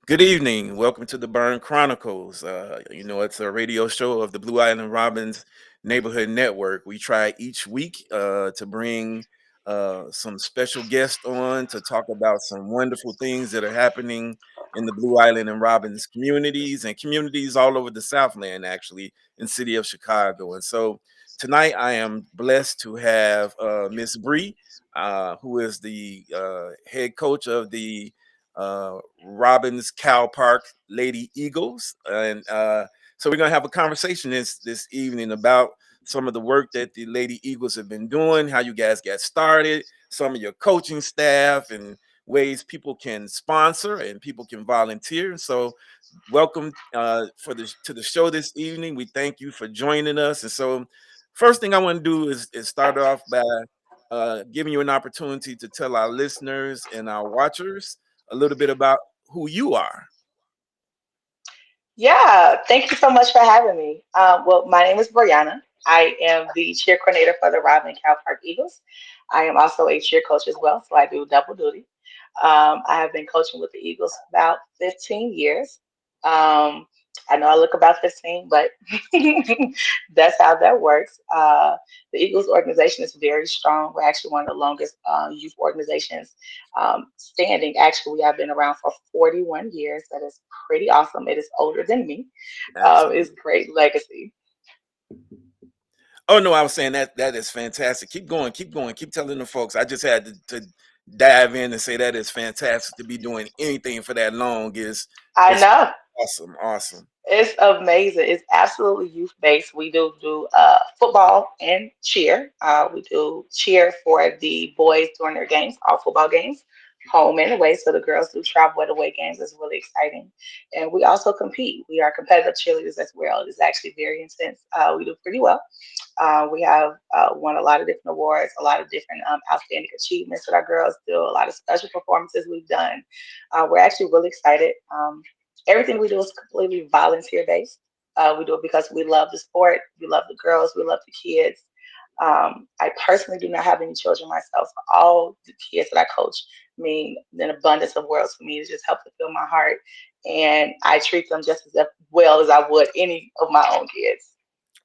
Good evening. Welcome to the BIRNN Chronicles. It's a radio show of the Blue Island Robbins Neighborhood Network. We try each week to bring some special guests on to talk about some wonderful things that are happening in the Blue Island and Robbins communities and communities all over the Southland, actually, in city of Chicago. And so tonight I am blessed to have Miss Bree, who is the head coach of the Robbins-Cal Park Lady Eagles, and so we're gonna have a conversation this evening about some of the work that the Lady Eagles have been doing, how you guys got started, some of your coaching staff, and ways people can sponsor and people can volunteer. And so, welcome to the show this evening. We thank you for joining us. And so, first thing I want to do is start off by giving you an opportunity to tell our listeners and our watchers a little bit about who you are. Yeah, thank you so much for having me. Well, my name is Brianna. I am the cheer coordinator for the Robbins-Cal Park Eagles. I am also a cheer coach as well, so I do double duty. I have been coaching with the Eagles for about 15 years. Um, I know I look about 15, but that's how that works. The Eagles organization is very strong. We're actually one of the longest youth organizations standing. Actually, we have been around for 41 years. That is pretty awesome. It is older than me. It's Absolutely. great legacy. Oh no, I was saying that is fantastic. Keep going, keep going, keep telling the folks. I just had to dive in and say that is fantastic to be doing anything for that long I is know. awesome, awesome. It's amazing. It's absolutely youth based. We do football and cheer. We do cheer for the boys during their games, all football games, home and away. So the girls do travel at away games. It's really exciting. And we also compete. We are competitive cheerleaders as well. It's actually very intense. We do pretty well. We have won a lot of different awards, a lot of different outstanding achievements that our girls do, a lot of special performances we've done. We're actually really excited. Everything we do is completely volunteer based. We do it because we love the sport, we love the girls, we love the kids. I personally do not have any children myself. So all the kids that I coach mean an abundance of worlds for me. It just helps to fill my heart, and I treat them just as well as I would any of my own kids.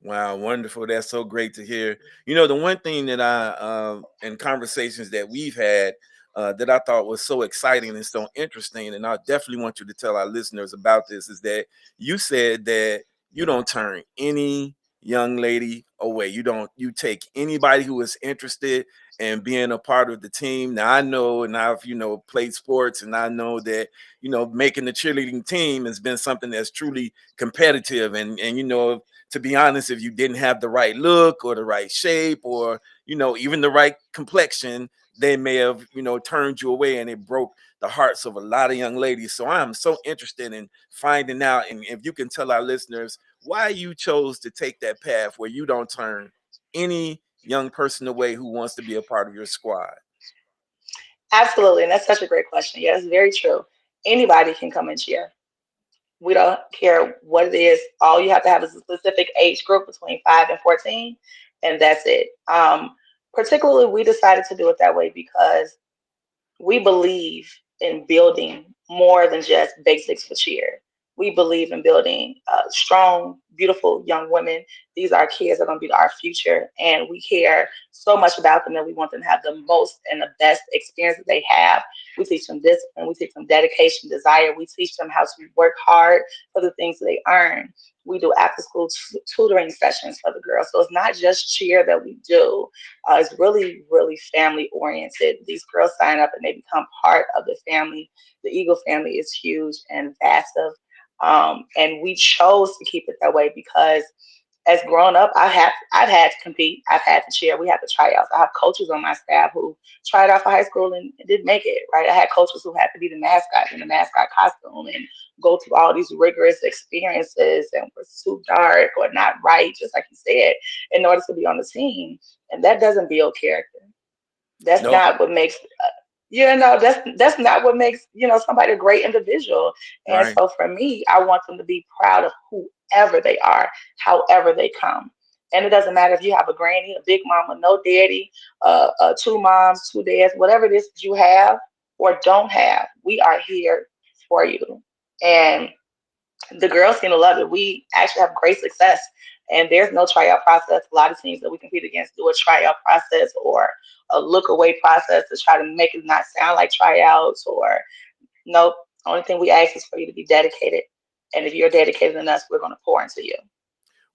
Wow, wonderful. That's so great to hear. You know, the one thing that in conversations that we've had, that I thought was so exciting and so interesting, and I definitely want you to tell our listeners about this, is that you said that you don't turn any young lady away. You take anybody who is interested in being a part of the team. Now I know, and I've, played sports, and I know that, making the cheerleading team has been something that's truly competitive, and to be honest, if you didn't have the right look or the right shape or, even the right complexion, they may have, turned you away, and it broke the hearts of a lot of young ladies. So I'm so interested in finding out, and if you can tell our listeners why you chose to take that path where you don't turn any young person away who wants to be a part of your squad. Absolutely, and that's such a great question. Yeah, it's very true. Anybody can come and cheer. We don't care what it is. All you have to have is a specific age group between 5 and 14, and that's it. Particularly, we decided to do it that way because we believe in building more than just basics for cheer. We believe in building strong, beautiful young women. These are kids that are going to be our future, and we care so much about them that we want them to have the most and the best experience that they have. We teach them discipline, we teach them dedication, desire. We teach them how to work hard for the things that they earn. We do after school tutoring sessions for the girls. So it's not just cheer that we do, it's really, really family oriented. These girls sign up and they become part of the family. The Eagle family is huge and vast, and we chose to keep it that way because as grown up, I've had to compete. I've had to cheer. We had to try outs. I have coaches on my staff who tried out for high school and didn't make it. Right. I had coaches who had to be the mascot in the mascot costume and go through all these rigorous experiences and were too dark or not right, just like you said, in order to be on the team. And that doesn't build character. That's No, not what makes that's not what makes somebody a great individual. And right. so for me, I want them to be proud of whoever they are, however they come. And it doesn't matter if you have a granny, a big mama, no daddy, two moms, two dads, whatever it is that you have or don't have. We are here for you. And the girls seem to love it. We actually have great success, and there's no tryout process. A lot of teams that we compete against do a tryout process or a look away process to try to make it not sound like tryouts. Or nope. Only thing we ask is for you to be dedicated, and if you're dedicated enough, we're going to pour into you.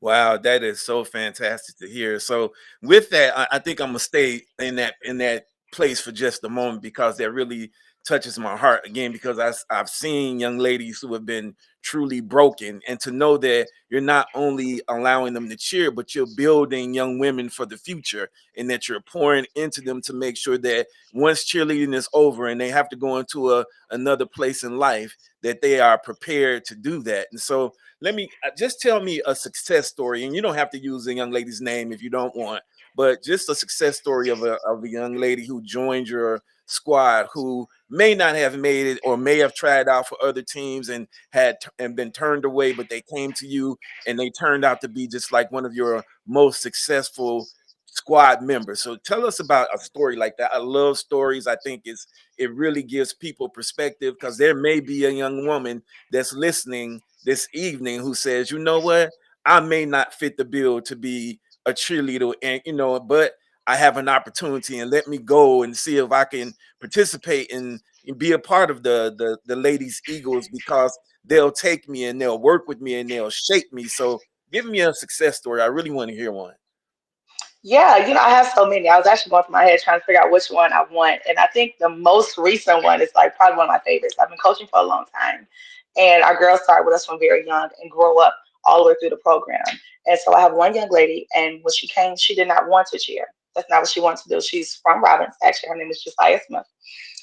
Wow, that is so fantastic to hear. So with that, I think I'm gonna stay in that place for just a moment because that really touches my heart again because I've seen young ladies who have been truly broken, and to know that you're not only allowing them to cheer, but you're building young women for the future, and that you're pouring into them to make sure that once cheerleading is over and they have to go into another place in life, that they are prepared to do that. And so let me just tell me a success story, and you don't have to use a young lady's name if you don't want, but just a success story of a young lady who joined your squad who may not have made it or may have tried out for other teams and and been turned away, but they came to you and they turned out to be just like one of your most successful squad members. So tell us about a story like that. I love stories. I think it really gives people perspective because there may be a young woman that's listening this evening who says, you know what, I may not fit the bill to be a cheerleader, and but I have an opportunity, and let me go and see if I can participate and be a part of the ladies Eagles because they'll take me and they'll work with me and they'll shape me. So give me a success story. I really want to hear one. Yeah, I have so many. I was actually going through my head trying to figure out which one I want. And I think the most recent one is like probably one of my favorites. I've been coaching for a long time. And our girls started with us from very young and grow up all the way through the program. And so I have one young lady, and when she came, she did not want to cheer. That's not what she wanted to do. She's from Robbins. Actually, her name is Josiah Smith.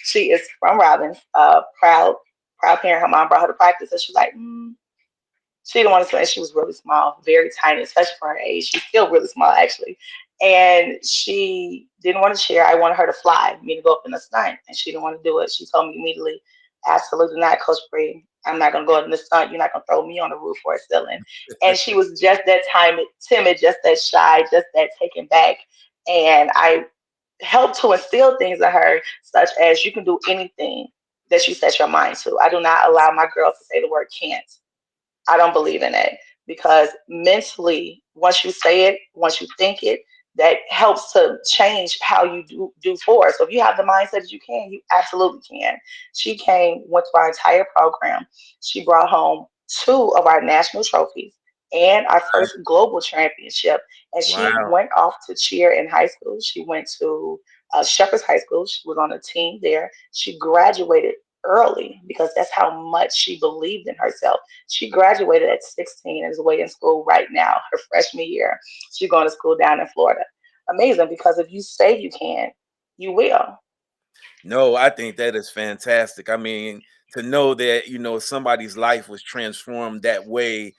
She is from Robbins, proud parent. Her mom brought her to practice, and she's like, she didn't want to swim. She was really small, very tiny, especially for her age. She's still really small, actually. And she didn't want to cheer. I wanted her to fly, me to go up in the stunt, and she didn't want to do it. She told me immediately, absolutely not, Coach Bree. I'm not going to go in the stunt. You're not going to throw me on the roof or a ceiling. And she was just that time timid, just that shy, just that taken back. And I helped to instill things in her, such as you can do anything that you set your mind to. I do not allow my girls to say the word can't. I don't believe in it because mentally, once you say it, once you think it, that helps to change how you do forward. So if you have the mindset that you can, you absolutely can. She came, went through our entire program. She brought home two of our national trophies and our first global championship. And she Wow. went off to cheer in high school. She went to Shepherd's High School. She was on a team there. She graduated early because that's how much she believed in herself. She graduated at 16 and is away in school right now, her freshman year. She's going to school down in Florida. Amazing, because if you say you can, you will. No, I think that is fantastic. I mean, to know that somebody's life was transformed that way,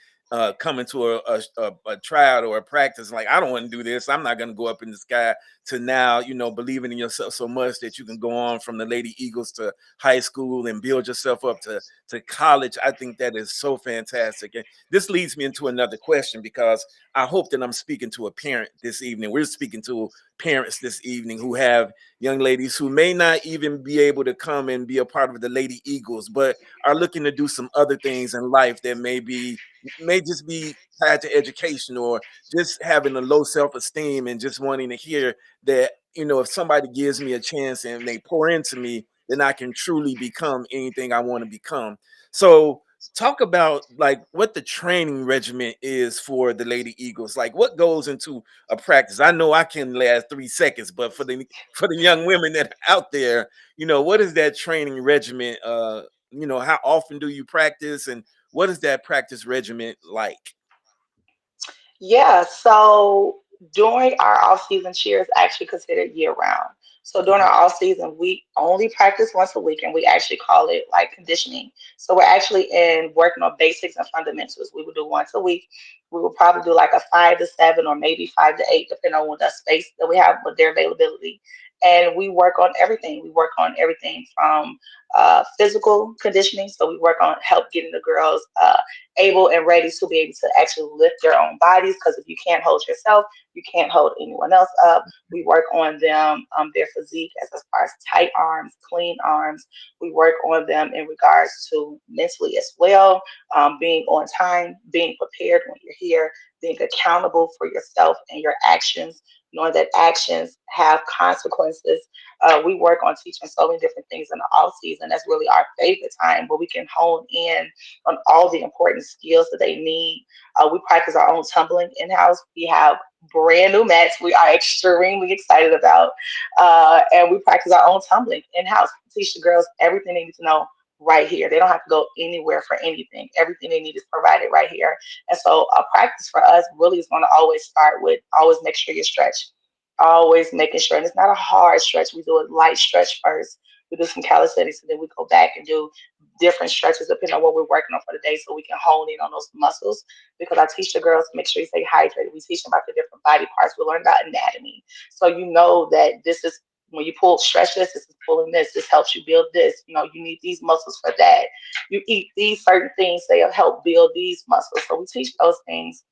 coming to a trial or a practice, like I don't want to do this. I'm not going to go up in the sky. To now, believing in yourself so much that you can go on from the Lady Eagles to high school and build yourself up to college. I think that is so fantastic. And this leads me into another question because I hope that I'm speaking to a parent this evening. We're speaking to parents this evening who have young ladies who may not even be able to come and be a part of the Lady Eagles, but are looking to do some other things in life that may just be tied to education or just having a low self-esteem and just wanting to hear that, if somebody gives me a chance and they pour into me, then I can truly become anything I want to become. So talk about like what the training regimen is for the Lady Eagles. Like what goes into a practice? I know I can last 3 seconds, but for the young women that are out there, what is that training regimen? How often do you practice and what is that practice regimen like? Yeah, so during our off season, cheer is actually considered year round. So during Okay. our off season, we only practice once a week, and we actually call it like conditioning. So we're actually in working on basics and fundamentals. We would do once a week. We will probably do like a 5 to 7 or maybe 5 to 8, depending on what the space that we have with their availability. And we work on everything. We work on everything from physical conditioning. So we work on help getting the girls able and ready to be able to actually lift their own bodies. Because if you can't hold yourself, you can't hold anyone else up. We work on them, their physique as far as tight arms, clean arms. We work on them in regards to mentally as well, being on time, being prepared when you're here, being accountable for yourself and your actions, knowing that actions have consequences. We work on teaching so many different things in the off season. That's really our favorite time where we can hone in on all the important skills that they need. We practice our own tumbling in house. We have brand new mats we are extremely excited about. And we practice our own tumbling in house. Teach the girls everything they need to know right here. They don't have to go anywhere for anything. Everything they need is provided right here. And so a practice for us really is going to always start with always make sure you stretch. Always making sure, and it's not a hard stretch. We do a light stretch first. We do some calisthenics, and then we go back and do different stretches depending on what we're working on for the day, so we can hone in on those muscles. Because I teach the girls to make sure you stay hydrated. We teach them about the different body parts. We learn about anatomy, so you know that this is when you pull stretch this. This is pulling this. This helps you build this. You know, you need these muscles for that. You eat these certain things. They help build these muscles. So we teach those things,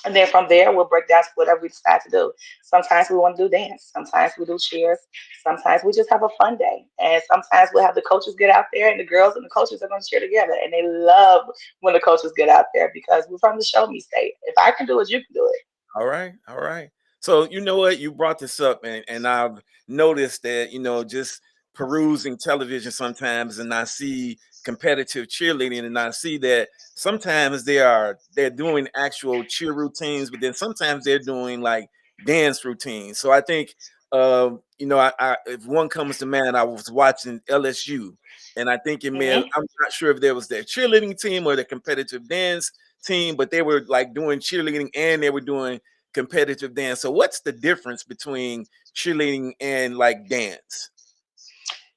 and then from there, we'll break down to whatever we decide to do. Sometimes we want to do dance. Sometimes we do cheers. Sometimes we just have a fun day. And sometimes we'll have the coaches get out there, and the girls and the coaches are going to cheer together. And they love when the coaches get out there because we're from the show me state. If I can do it, you can do it. All right, all right. So you know what? You brought this up, and I've noticed that just perusing television sometimes, and I see competitive cheerleading, and I see that sometimes they're doing actual cheer routines, but then sometimes they're doing like dance routines. So I think, if one comes to mind, I was watching LSU, and I think it may have, Hmm. I'm not sure if there was their cheerleading team or the competitive dance team, but they were like doing cheerleading and they were doing competitive dance. So what's the difference between cheerleading and like dance?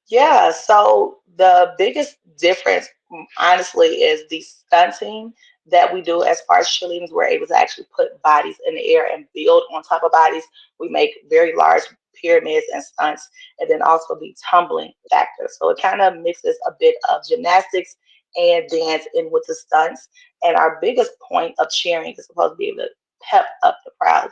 Yeah, so the biggest difference, honestly, is the stunting that we do as far as cheerleading. We're able to actually put bodies in the air and build on top of bodies. We make very large pyramids and stunts, and then also the tumbling factor. So it kind of mixes a bit of gymnastics and dance in with the stunts. And our biggest point of cheering is supposed to be able to pep up the crowd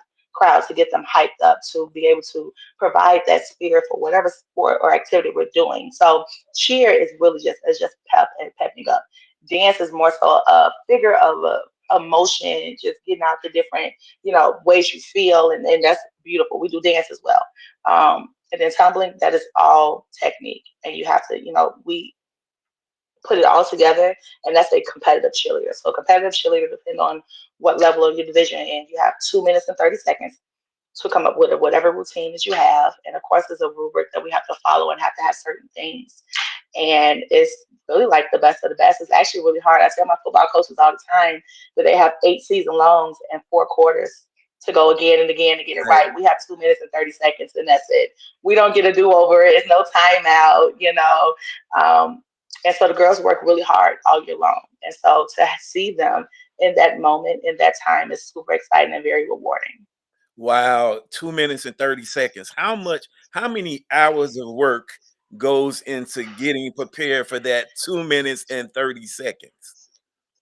to get them hyped up to be able to provide that spirit for whatever sport or activity we're doing. So cheer is really just pep and pepping up. Dance is more so a figure of emotion, just getting out the different, ways you feel, and that's beautiful. We do dance as well. And then tumbling, that is all technique. And you have to, we put it all together, and that's a competitive cheerleader. So competitive cheerleader depend on what level of your division, and you have 2 minutes and 30 seconds to come up with whatever routine that you have. And of course, there's a rubric that we have to follow and have to have certain things. And it's really like the best of the best. It's actually really hard. I tell my football coaches all the time that they have 8 season longs and 4 quarters to go again and again to get it Right. right. We have 2 minutes and 30 seconds, and that's it. We don't get a do over. It's no timeout. And so the girls work really hard all year long. And so to see them in that moment, in that time, is super exciting and very rewarding. Wow, 2 minutes and 30 seconds. How many hours of work goes into getting prepared for that 2 minutes and 30 seconds?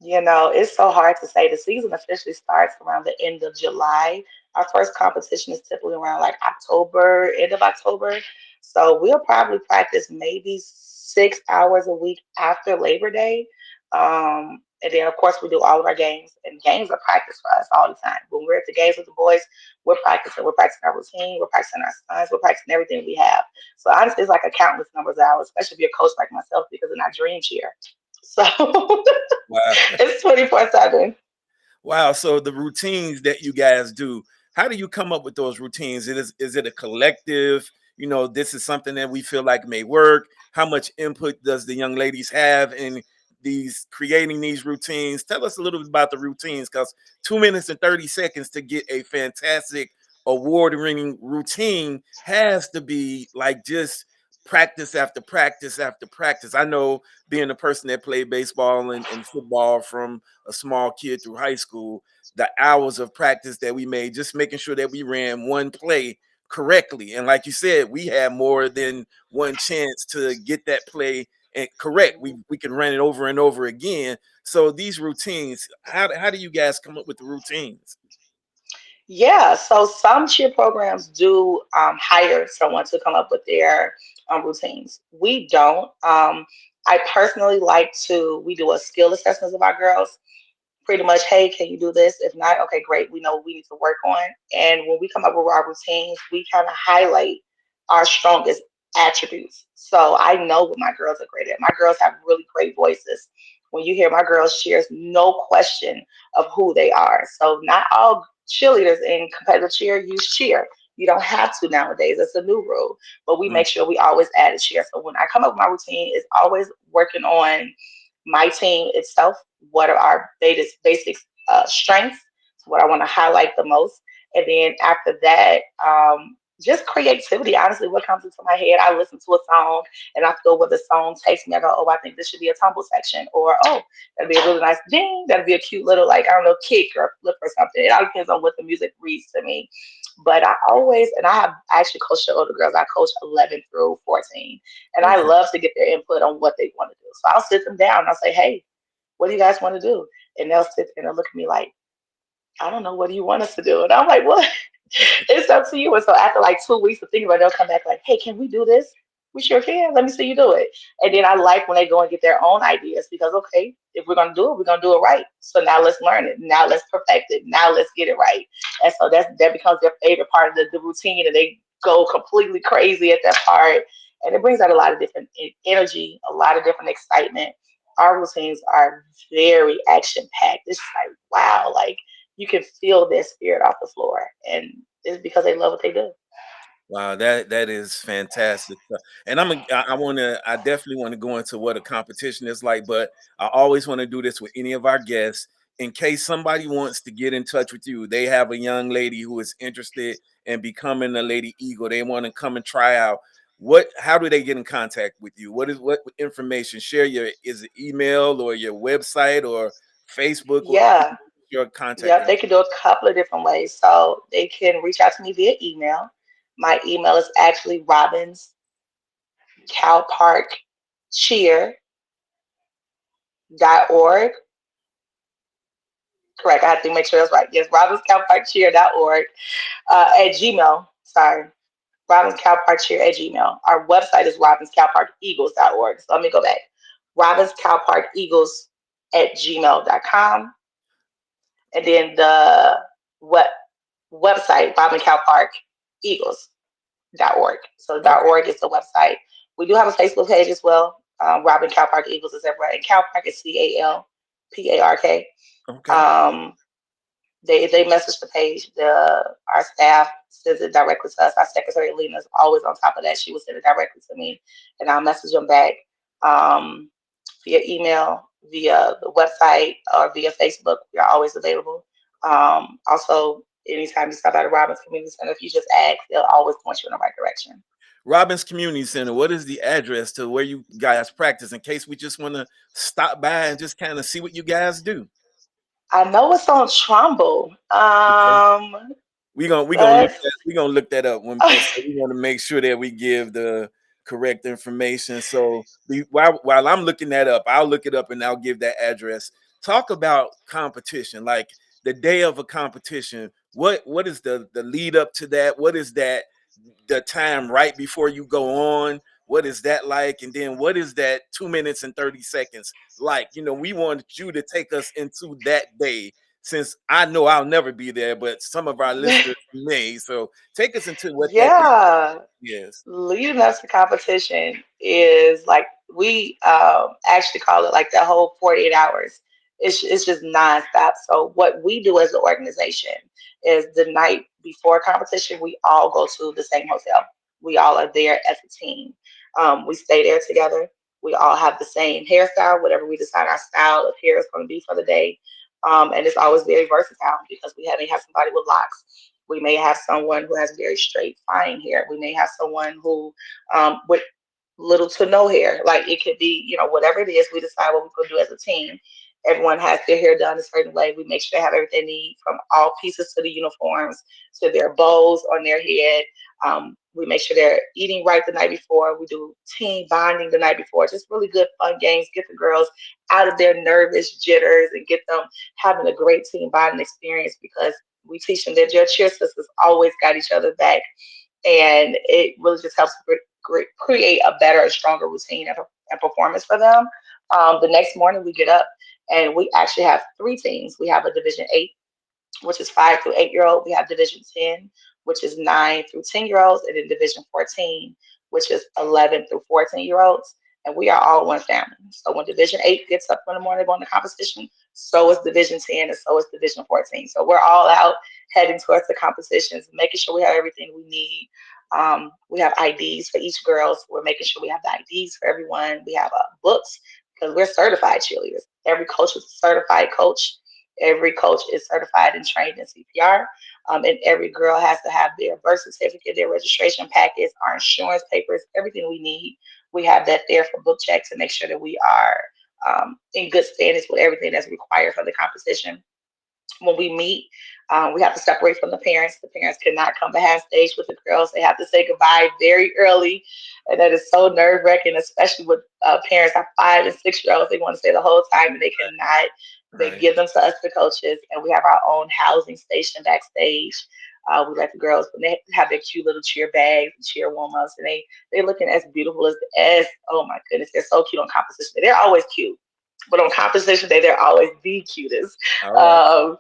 It's so hard to say. The season officially starts around the end of July. Our first competition is typically around like October, end of October. So we'll probably practice maybe 6 hours a week after Labor Day. And then, of course, we do all of our games, and games are practice for us all the time. When we're at the games with the boys, we're practicing. We're practicing our routine. We're practicing our stunts. We're practicing everything we have. So honestly, it's like a countless numbers of hours, especially if you're a coach like myself because of our dream cheer. So Wow. it's 24/7. Wow. So the routines that you guys do, how do you come up with those routines? Is it a collective? This is something that we feel like may work. How much input does the young ladies have in these creating these routines? Tell us a little bit about the routines, because 2 minutes and 30 seconds to get a fantastic award-winning routine has to be like just practice after practice after practice. I know, being a person that played baseball and football from a small kid through high school, the hours of practice that we made, just making sure that we ran one play correctly. And like you said, we have more than one chance to get that play and correct. We can run it over and over again. So these routines, how do you guys come up with the routines? Yeah, so some cheer programs do hire someone to come up with their routines. We don't. I personally like to, we do a skill assessment of our girls, pretty much, hey, can you do this? If not, okay, great. We know what we need to work on. And when we come up with our routines, we kind of highlight our strongest attributes. So I know what my girls are great at. My girls have really great voices. When you hear my girls cheers, no question of who they are. So not all cheerleaders in competitive cheer use cheer. You don't have to nowadays. It's a new rule. But we Mm, make sure we always add a cheer. So when I come up with my routine, it's always working on my team itself. What are our basic strengths? What I want to highlight the most, and then after that, just creativity. Honestly, what comes into my head, I listen to a song and I feel where the song takes me. I go, oh, I think this should be a tumble section, or oh, that'd be a really nice ding. That'd be a cute little, like, I don't know, kick or flip or something. It all depends on what the music reads to me. But I always, and I actually coach the older girls. I coach 11 through 14, and I okay. love to get their input on what they want to do. So I'll sit them down and I'll say, hey, what do you guys want to do? And they'll sit there and they'll look at me like, I don't know, what do you want us to do? And I'm like, what? It's up to you. And so after like 2 weeks of thinking about it, they'll come back like, hey, can we do this? We sure can. Let me see you do it. And then I like when they go and get their own ideas because, okay, if we're going to do it, we're going to do it right. So now let's learn it. Now let's perfect it. Now let's get it right. And so that becomes their favorite part of the routine. And they go completely crazy at that part. And it brings out a lot of different energy, a lot of different excitement. Our routines are very action packed. It's like, wow, like you can feel their spirit off the floor. And it's because they love what they do. Wow, that is fantastic. And I want to I definitely want to go into what a competition is like, but I always want to do this with any of our guests in case somebody wants to get in touch with you. They have a young lady who is interested in becoming a Lady Eagle. They want to come and try out. What how do they get in contact with you? What information? Share your is it email or your website or Facebook or Yeah. your contact Yep. info? They can do a couple of different ways. So they can reach out to me via email. My email is actually robinscalparkcheer.org. Correct. I have to make sure that's right. Yes, robinscalparkcheer.org at Gmail. Sorry. Robinscalparkcheer at Gmail. Our website is robinscalparkeagles.org. So let me go back. robinscalparkeagles at gmail.com. And then the web, website, robinscalparkeagles.org. So Okay. .org is the website. We do have a Facebook page as well. Robin Cal Park Eagles is everywhere. And Cal Park is CALPARK. Okay. Um, they message the page. Our staff sends it directly to us. Our secretary Lena is always on top of that. She will send it directly to me, and I'll message them back um, via email, via the website, or via Facebook. We are always available. Also, anytime you stop at a Robbins Community Center, if you just ask, they'll always point you in the right direction. Robbins Community Center, what is the address to where you guys practice in case we just want to stop by and just kind of see what you guys do? I know it's on Trumbull. Okay. We gonna look Let's. that up when so we want to make sure that we give the correct information. So while I'm looking that up, I'll look it up and I'll give that address. Talk about competition, like the day of a competition. What is the lead up to that? What is that the time right before you go on? What is that like? And then what is that 2 minutes and 30 seconds like? We want you to take us into that day since I know I'll never be there, but some of our listeners may. So take us into what that Yeah. is. Leading up to competition is like we actually call it like that whole 48 hours. It's just nonstop. So what we do as an organization is the night before competition, we all go to the same hotel. We all are there as a team. We stay there together. We all have the same hairstyle, whatever we decide our style of hair is going to be for the day. And it's always very versatile because may have somebody with locks. We may have someone who has very straight, fine hair. We may have someone who with little to no hair. Like it could be, whatever it is, we decide what we're going to do as a team. Everyone has their hair done a certain way. We make sure they have everything they need, from all pieces to the uniforms to their bows on their head. We make sure they're eating right the night before. We do team bonding the night before. Just really good fun games. Get the girls out of their nervous jitters and get them having a great team bonding experience, because we teach them that your cheer sisters always got each other back, and it really just helps create a better and stronger routine and performance for them. The next morning we get up and we actually have three teams. We have a Division 8, which is 5 through 8 year old. We have Division 10, which is 9 through 10 year olds, and then Division 14, which is 11 through 14 year olds. And we are all one family. So when Division 8 gets up in the morning going to competition, so is Division 10 and so is Division 14. So we're all out heading towards the competitions, making sure we have everything we need. We have IDs for each girl. So we're making sure we have the IDs for everyone. We have books, because we're certified cheerleaders. Every coach is a certified coach. Every coach is certified and trained in CPR. And every girl has to have their birth certificate, their registration packets, our insurance papers, everything we need. We have that there for book checks to make sure that we are in good standings with everything that's required for the competition. When we meet, we have to separate from the parents. The parents cannot come behind stage with the girls. They have to say goodbye very early. And that is so nerve wracking, especially with parents have 5 and 6 year olds. They want to stay the whole time and they cannot. They Right. give them to us, the coaches, and we have our own housing station backstage. We let the girls, when they have their cute little cheer bags and cheer warm ups, and they're looking as beautiful as, oh my goodness, they're so cute on competition day. They're always cute, but on competition day, they're always the cutest. All right. Um,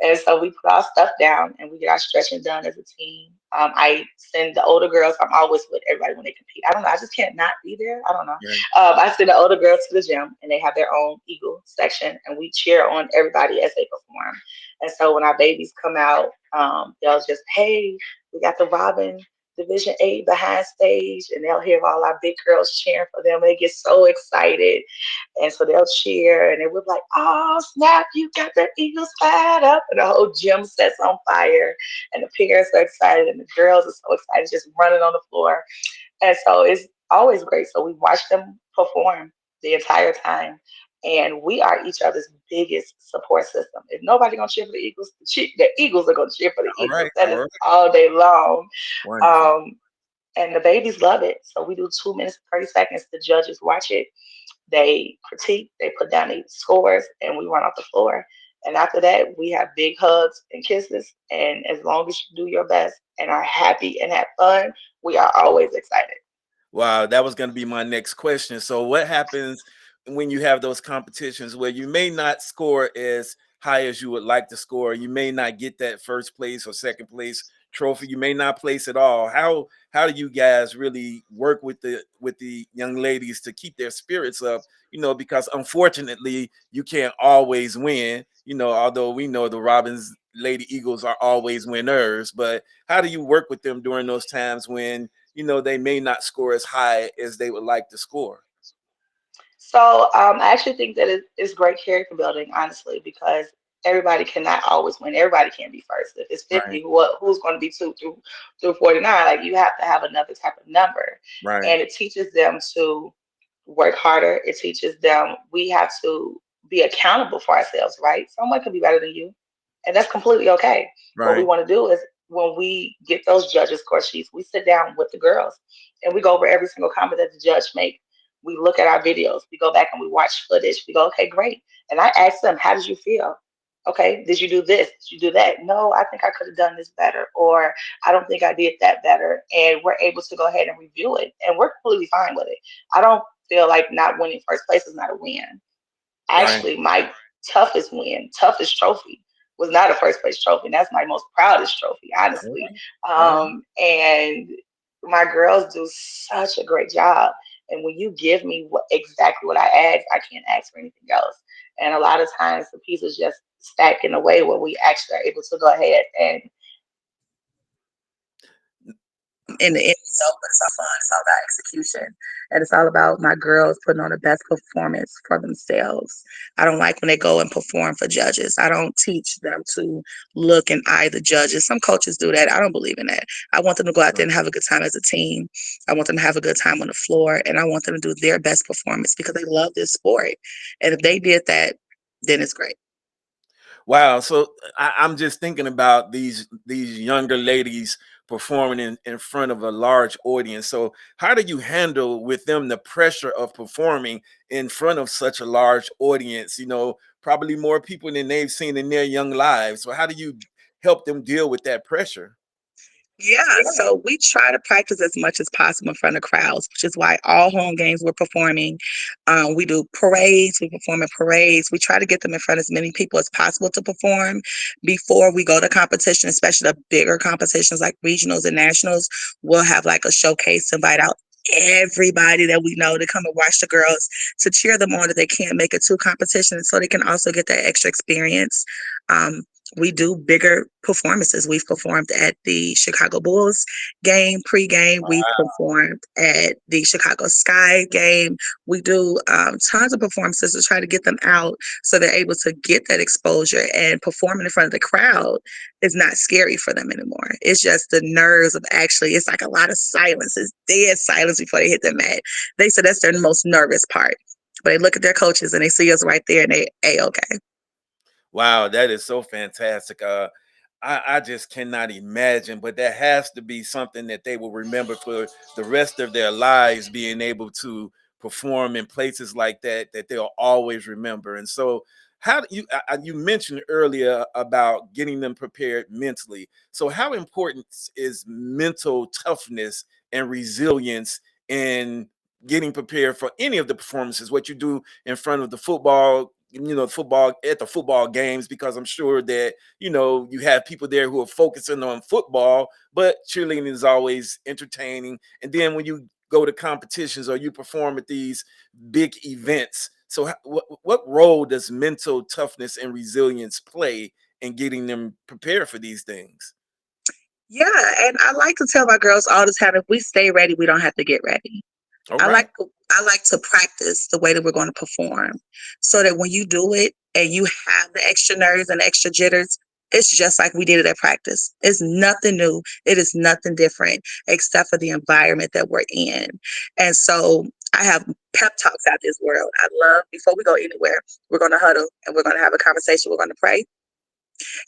and so we put our stuff down and we get our stretching done as a team. I send the older girls. I'm always with everybody when they compete. I don't know. I just can't not be there. I don't know. Right. I send the older girls to the gym and they have their own Eagle section and we cheer on everybody as they perform. And so when our babies come out, they'll just, hey, we got the Robin Division 8 behind stage, and they'll hear all our big girls cheering for them. They get so excited. And so they'll cheer and they would be like, oh, snap, you got the Eagles fired up. And the whole gym sets on fire. And the parents are excited and the girls are so excited, just running on the floor. And so it's always great. So we watch them perform the entire time. And we are each other's biggest support system. If nobody gonna cheer for the Eagles, the Eagles are gonna cheer for the All Eagles. right. That All is right. all day long. Wonderful. Um, and the babies love it. So we do 2 minutes, 30 seconds. The judges watch it, they critique, they put down the scores, and we run off the floor. And after that, we have big hugs and kisses. And as long as you do your best and are happy and have fun, we are always excited. Wow, that was going to be my next question. So, what happens when you have those competitions where you may not score as high as you would like to score? You may not get that first place or second place trophy. You may not place at all. How do you guys really work with the young ladies to keep their spirits up? Because unfortunately, you can't always win. Although we know the Robbins Lady Eagles are always winners, but how do you work with them during those times when they may not score as high as they would like to score? So I actually think that it's great character building, honestly, because everybody cannot always win. Everybody can't be first. If it's Right, 50, who's going to be two through 49? Like you have to have another type of number, right, and it teaches them to work harder. It teaches them we have to be accountable for ourselves. Right? Someone can be better than you, and that's completely okay. What we right, want to do is when we get those judges score sheets, we sit down with the girls and we go over every single comment that the judge makes. We look at our videos. We go back and we watch footage. We go, okay, great. And I ask them, how did you feel? Okay, did you do this? Did you do that? No, I think I could have done this better, or I don't think I did that better. And we're able to go ahead and review it, and we're completely fine with it. I don't feel like not winning first place is not a win. right. Actually, my toughest win, toughest trophy was not a first place trophy. And that's my most proudest trophy, All honestly. right, all right. And my girls do such a great job. And when you give me exactly what I ask, I can't ask for anything else. And a lot of times the pieces just stack in a way where we actually are able to go ahead and in the end result, but it's all fun. It's all about execution. And it's all about my girls putting on the best performance for themselves. I don't like when they go and perform for judges. I don't teach them to look and eye the judges. Some coaches do that. I don't believe in that. I want them to go out there Right. and have a good time as a team. I want them to have a good time on the floor. And I want them to do their best performance because they love this sport. And if they did that then it's great. Wow. So I'm just thinking about these younger ladies performing in front of a large audience. So how do you handle with them the pressure of performing in front of such a large audience? Probably more people than they've seen in their young lives. So how do you help them deal with that pressure? Yeah, so we try to practice as much as possible in front of crowds, which is why all home games we're performing. We do parades, we perform in parades. We try to get them in front of as many people as possible to perform before we go to competition, especially the bigger competitions like regionals and nationals. We'll have like a showcase to invite out everybody that we know to come and watch the girls to cheer them on if they can't make it to competition so they can also get that extra experience. Um, we do bigger performances. We've performed at the Chicago Bulls game pregame. We've performed at the Chicago Sky game. We do tons of performances to try to get them out so they're able to get that exposure, and performing in front of the crowd is not scary for them anymore. It's just the nerves of actually, it's like a lot of silence. It's dead silence before they hit the mat. They said that's their most nervous part. But they look at their coaches and they see us right there and they, okay. Wow, that is so fantastic. I just cannot imagine, but that has to be something that they will remember for the rest of their lives, being able to perform in places like that, that they'll always remember. And so, how do you mentioned earlier about getting them prepared mentally. So, how important is mental toughness and resilience in getting prepared for any of the performances? What you do in front of the football, football at the football games, because I'm sure that you have people there who are focusing on football, but cheerleading is always entertaining. And then when you go to competitions or you perform at these big events, so what role does mental toughness and resilience play in getting them prepared for these things? Yeah, and I like to tell my girls all the time, if we stay ready, we don't have to get ready. All I right. like to I like to practice the way that we're going to perform so that when you do it and you have the extra nerves and extra jitters, it's just like we did it at practice. It's nothing new. It is nothing different except for the environment that we're in. And so I have pep talks out this world. I love, before we go anywhere, we're going to huddle and we're going to have a conversation. We're going to pray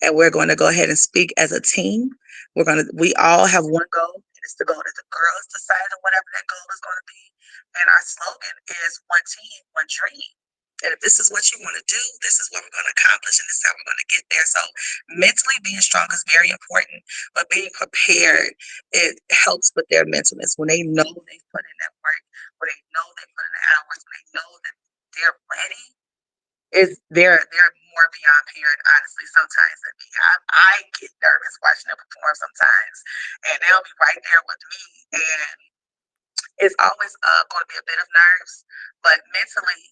and we're going to go ahead and speak as a team. We all have one goal, and it's the goal that the girls decide on whatever that goal is going to be. And our slogan is one team, one dream. And if this is what you want to do, this is what we're going to accomplish, and this is how we're going to get there. So mentally being strong is very important, but being prepared, it helps with their mentalness. When they know they've put in that work, when they know they put in the hours, when they know that they're ready, is they're more beyond period, honestly, sometimes than me. I get nervous watching them perform sometimes, and they'll be right there with me, and it's always going to be a bit of nerves, but mentally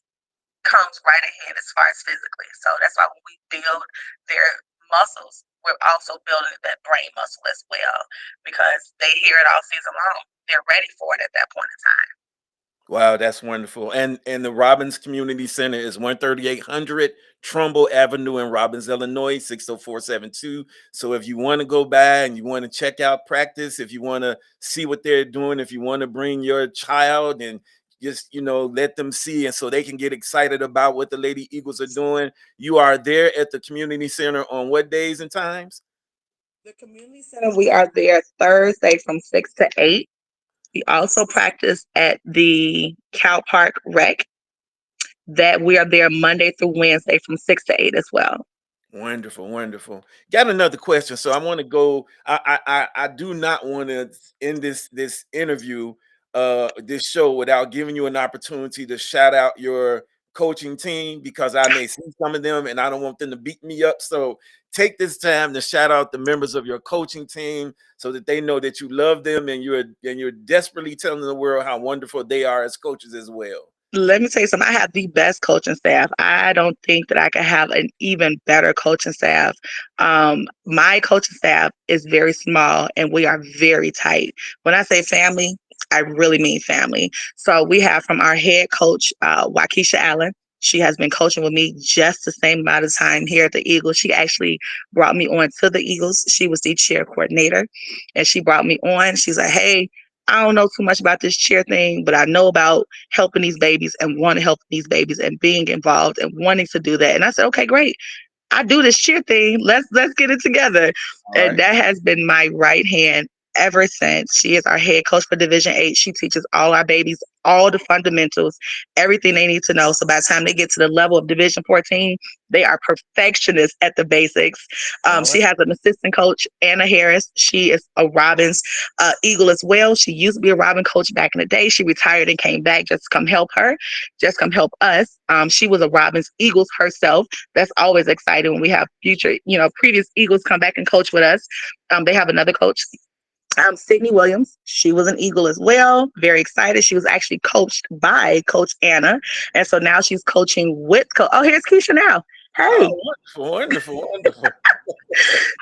comes right ahead as far as physically. So that's why when we build their muscles, we're also building that brain muscle as well, because they hear it all season long. They're ready for it at that point in time. Wow, that's wonderful. And the Robbins Community Center is 13800 Trumbull Avenue in Robbins, Illinois, 60472. So if you want to go by and you want to check out practice, if you want to see what they're doing, if you want to bring your child and just, let them see, and so they can get excited about what the Lady Eagles are doing, you are there at the community center on what days and times? The community center, we are there Thursday from 6 to 8. We also practice at the Cal Park Rec, that we are there Monday through Wednesday from 6 to 8 as well. Wonderful, wonderful. Got another question. So I want to go. I do not want to end this interview, this show, without giving you an opportunity to shout out your coaching team, because I may see some of them and I don't want them to beat me up. So take this time to shout out the members of your coaching team so that they know that you love them, and you're desperately telling the world how wonderful they are as coaches as well. Let me tell you something. I have the best coaching staff. I don't think that I could have an even better coaching staff. My coaching staff is very small and we are very tight. When I say family, I really mean family. So we have from our head coach, Kiesha Allen. She has been coaching with me just the same amount of time here at the Eagles. She actually brought me on to the Eagles. She was the cheer coordinator and she brought me on. She's like, hey, I don't know too much about this cheer thing, but I know about helping these babies and want to help these babies and being involved and wanting to do that. And I said, okay, great. I do this cheer thing. Let's get it together. All And right. that has been my right hand ever since. She is our head coach for Division 8. She teaches all our babies all the fundamentals, everything they need to know. So by the time they get to the level of Division 14, they are perfectionists at the basics. All She right. has an assistant coach, Anna Harris. She is a Robbins Eagle as well. She used to be a Robin coach back in the day. She retired and came back just to come help her, just come help us. She was a Robbins Eagles herself. That's always exciting when we have future, previous Eagles come back and coach with us. They have another coach, Sydney Williams. She was an Eagle as well. Very excited. She was actually coached by Coach Anna. And so now she's coaching with Oh, here's Kiesha now. Oh, Hey. wonderful, wonderful, wonderful.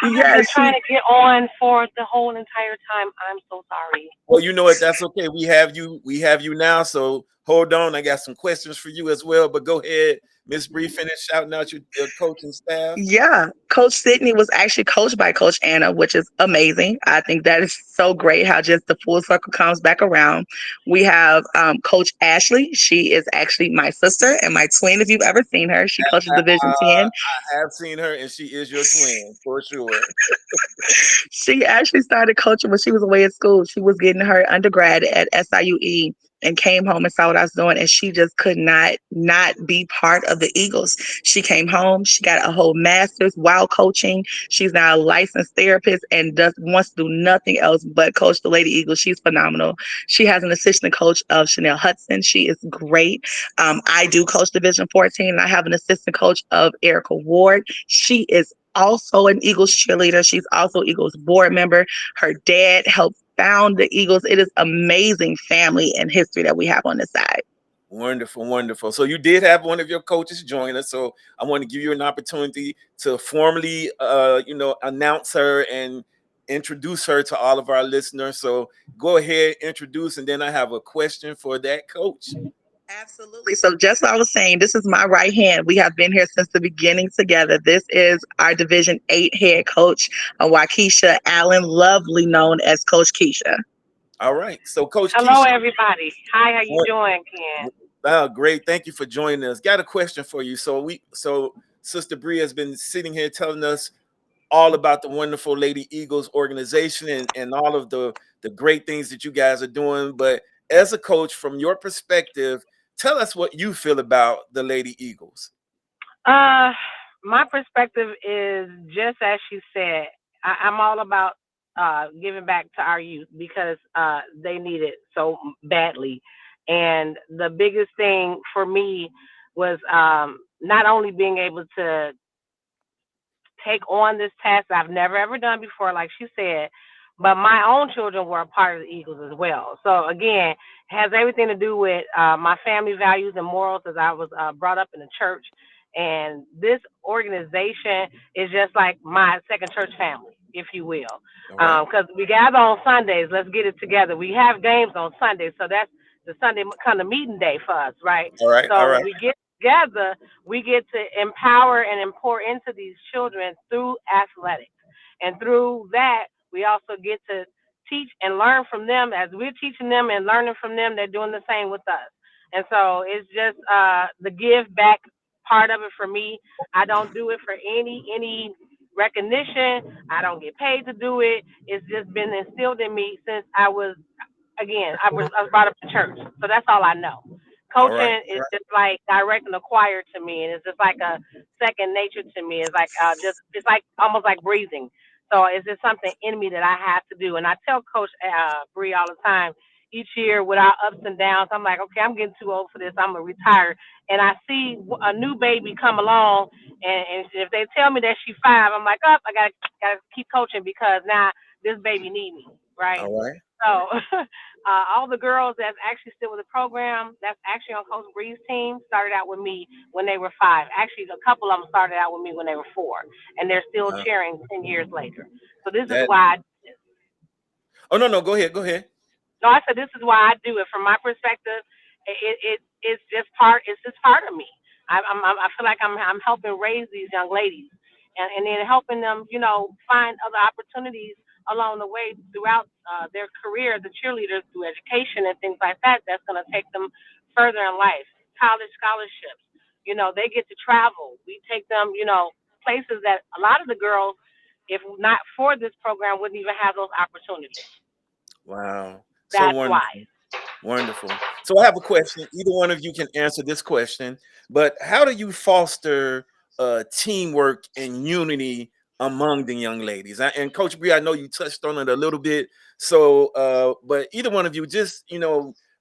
I've Yeah, been she trying to get on for the whole entire time. I'm so sorry. Well, you know what? That's okay. We have you. We have you now. So hold on. I got some questions for you as well. But go ahead, Miss Bree. Finish shouting out your coaching staff. Yeah, Coach Sydney was actually coached by Coach Anna, which is amazing. I think that is so great how just the full circle comes back around. We have Coach Ashley. She is actually my sister and my twin. If you've ever seen her, she coaches Division 10. I have seen her, and she is your twin for sure. She actually started coaching when she was away at school. She was getting her undergrad at SIUE and came home and saw what I was doing, and she just could not be part of the Eagles. She came home, she got a whole master's while coaching. She's now a licensed therapist and does wants to do nothing else but coach the Lady Eagles. She's phenomenal. She has an assistant coach of Chanel Hudson. She is great. I do coach Division 14, and I have an assistant coach of Erica Ward. She is also an Eagles cheerleader. She's also Eagles board member. Her dad helped found the Eagles. It is amazing family and history that we have on this side. Wonderful, wonderful. So you did have one of your coaches join us. So I want to give you an opportunity to formally, announce her and introduce her to all of our listeners. So go ahead, introduce, and then I have a question for that coach. Absolutely. So just like I was saying, this is my right hand. We have been here since the beginning together. This is our Division 8 head coach, Waukesha Allen, lovely known as Coach Kiesha. All right. So Coach Hello, Keisha, everybody. Hi, how you doing, Ken? great. Thank you for joining us. Got a question for you. So Sister Bree has been sitting here telling us all about the wonderful Lady Eagles organization and all of the great things that you guys are doing. But as a coach, from your perspective, tell us what you feel about the Lady Eagles. Uh, my perspective is just as she said. I'm all about giving back to our youth because they need it so badly. And the biggest thing for me was not only being able to take on this task that I've never ever done before, like she said. But my own children were a part of the Eagles as well. So again, it has everything to do with my family values and morals, as I was brought up in the church. And this organization is just like my second church family, if you will, All right. because we gather on Sundays. Let's get it together. We have games on Sundays, so that's the Sunday kind of meeting day for us, right? All right. All So right. when we get together, we get to empower and pour into these children through athletics. And through that, we also get to teach and learn from them as we're teaching them and learning from them. They're doing the same with us. And so it's just the give back part of it for me. I don't do it for any recognition. I don't get paid to do it. It's just been instilled in me since I was brought up in church, so that's all I know. All right. Coaching is just like directing a choir to me, and it's just like a second nature to me. It's like it's like almost like breathing. So it's just something in me that I have to do, and I tell Coach Bree all the time. Each year, with our ups and downs, I'm like, okay, I'm getting too old for this. I'm gonna retire, and I see a new baby come along, and if they tell me that she's 5, I'm like, oh, I gotta keep coaching because now this baby need me, right? All right. So all the girls that's actually still with the program, that's actually on Coach Bree's team, started out with me when they were 5. Actually, a couple of them started out with me when they were 4, and they're still Wow. cheering 10 years later. So this is That. why Oh, no, no. Go ahead. Go ahead. No, I said this is why I do it. From my perspective, it's just part. It's just part of me. I feel like I'm helping raise these young ladies, and then helping them, find other opportunities along the way throughout their career, the cheerleaders through education and things like that. That's going to take them further in life. College scholarships, they get to travel. We take them, places that a lot of the girls, if not for this program, wouldn't even have those opportunities. Wow. So That's why. wonderful. Wonderful. So I have a question. Either one of you can answer this question, but how do you foster teamwork and unity among the young ladies? And Coach Bree, I know you touched on it a little bit. So, but either one of you, just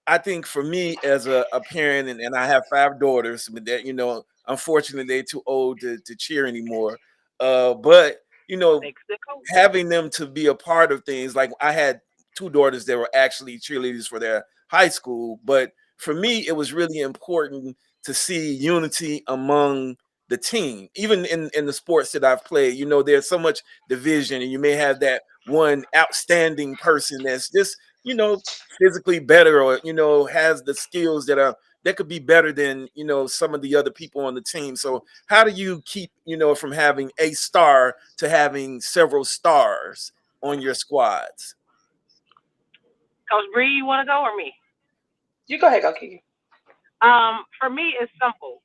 I think for me as a parent, and I have 5 daughters, but that unfortunately they're too old to cheer anymore. But you know, Thanks, Nicole. having them to be a part of things, like I had 2 daughters that were actually cheerleaders for their high school, but for me it was really important to see unity among the team. Even in the sports that I've played, there's so much division, and you may have that one outstanding person that's just physically better, or has the skills that could be better than some of the other people on the team. So how do you keep from having a star to having several stars on your squads? Coach Bree, you want to go or me? You go ahead, go Kiki. For me, it's simple.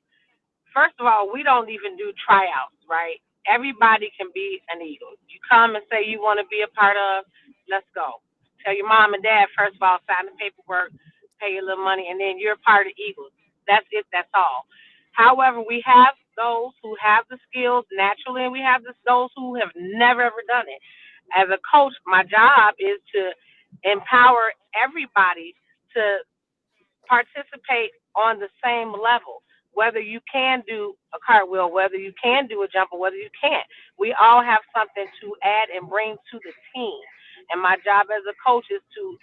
First of all, we don't even do tryouts, right? Everybody can be an Eagle. You come and say you want to be a part of, let's go. Tell your mom and dad, first of all, sign the paperwork, pay your little money, and then you're part of Eagles. That's it, that's all. However, we have those who have the skills naturally, and we have those who have never ever done it. As a coach, my job is to empower everybody to participate on the same level. Whether you can do a cartwheel, whether you can do a jump, or whether you can't, we all have something to add and bring to the team. And my job as a coach is to